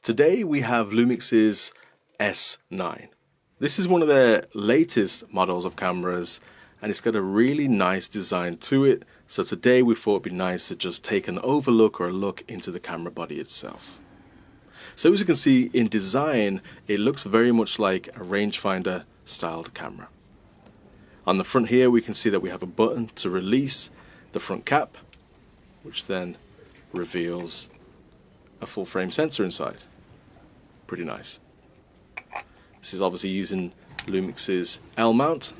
Today we have LUMIX's S9. This is one of their latest models of cameras and it's got a really nice design to it. So today we thought it'd be nice to just take an overlook or a look into the camera body itself. So as you can see in design, it looks very much like a rangefinder styled camera. On the front here we can see that we have a button to release the front cap, which then reveals a full frame sensor inside. Pretty nice. This is obviously using LUMIX's L mount.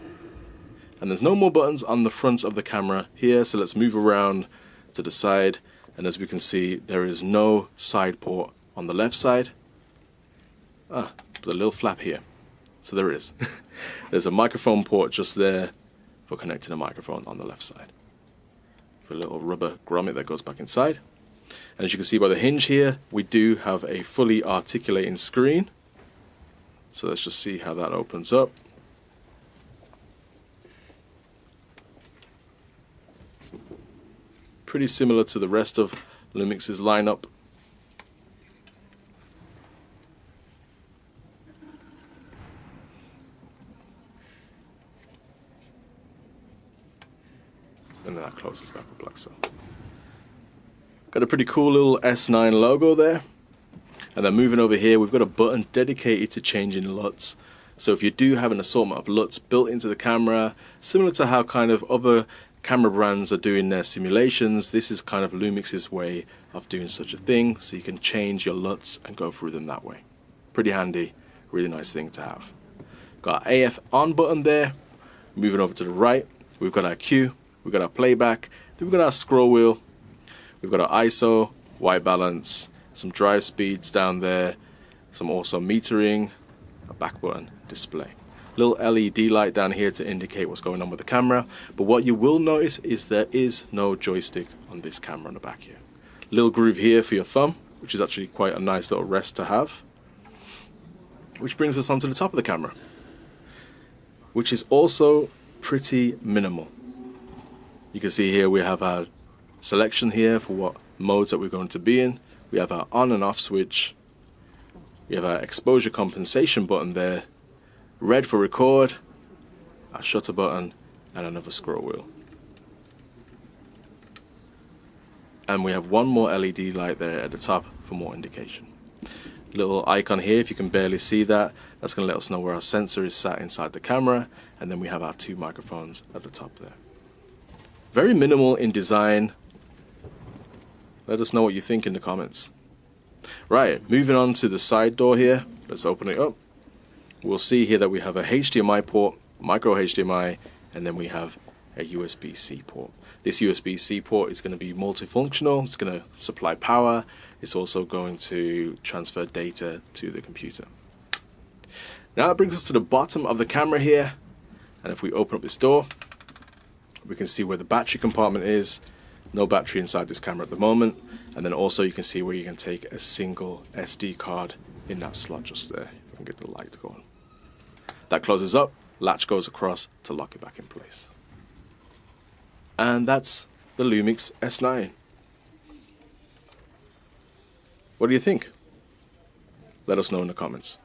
And there's no more buttons on the front of the camera here, so let's move around to the side. And as we can see, there is no side port on the left side. But a little flap here. So there is. There's a microphone port just there for connecting a microphone on the left side. For a little rubber grommet that goes back inside. And as you can see by the hinge here, we do have a fully articulating screen. So let's just see how that opens up. Pretty similar to the rest of LUMIX's lineup. And then that closes back up like so. Got a pretty cool little S9 logo there. And then moving over here, we've got a button dedicated to changing LUTs. So if you do have an assortment of LUTs built into the camera, similar to how kind of other camera brands are doing their simulations, this is kind of LUMIX's way of doing such a thing. So you can change your LUTs and go through them that way. Pretty handy, really nice thing to have. Got our AF on button there. Moving over to the right, we've got our Q, we've got our playback, then we've got our scroll wheel. We've got our ISO, white balance, some drive speeds down there, some also metering, a back button, display. Little LED light down here to indicate what's going on with the camera. But what you will notice is there is no joystick on this camera on the back here. Little groove here for your thumb, which is actually quite a nice little rest to have. Which brings us onto the top of the camera, which is also pretty minimal. You can see here we have our selection here for what modes that we're going to be in. We have our on and off switch. We have our exposure compensation button there. Red for record, our shutter button, and another scroll wheel. And we have one more LED light there at the top for more indication. Little icon here, if you can barely see that, that's going to let us know where our sensor is sat inside the camera. And then we have our two microphones at the top there. Very minimal in design. Let us know what you think in the comments. Right, moving on to the side door here. Let's open it up. We'll see here that we have a HDMI port, micro HDMI, and then we have a USB-C port. This USB-C port is going to be multifunctional. It's going to supply power. It's also going to transfer data to the computer. Now that brings us to the bottom of the camera here. And if we open up this door, we can see where the battery compartment is. No battery inside this camera at the moment. And then also you can see where you can take a single SD card in that slot just there. If I can get the light going. That closes up, latch goes across to lock it back in place. And that's the LUMIX S9. What do you think? Let us know in the comments.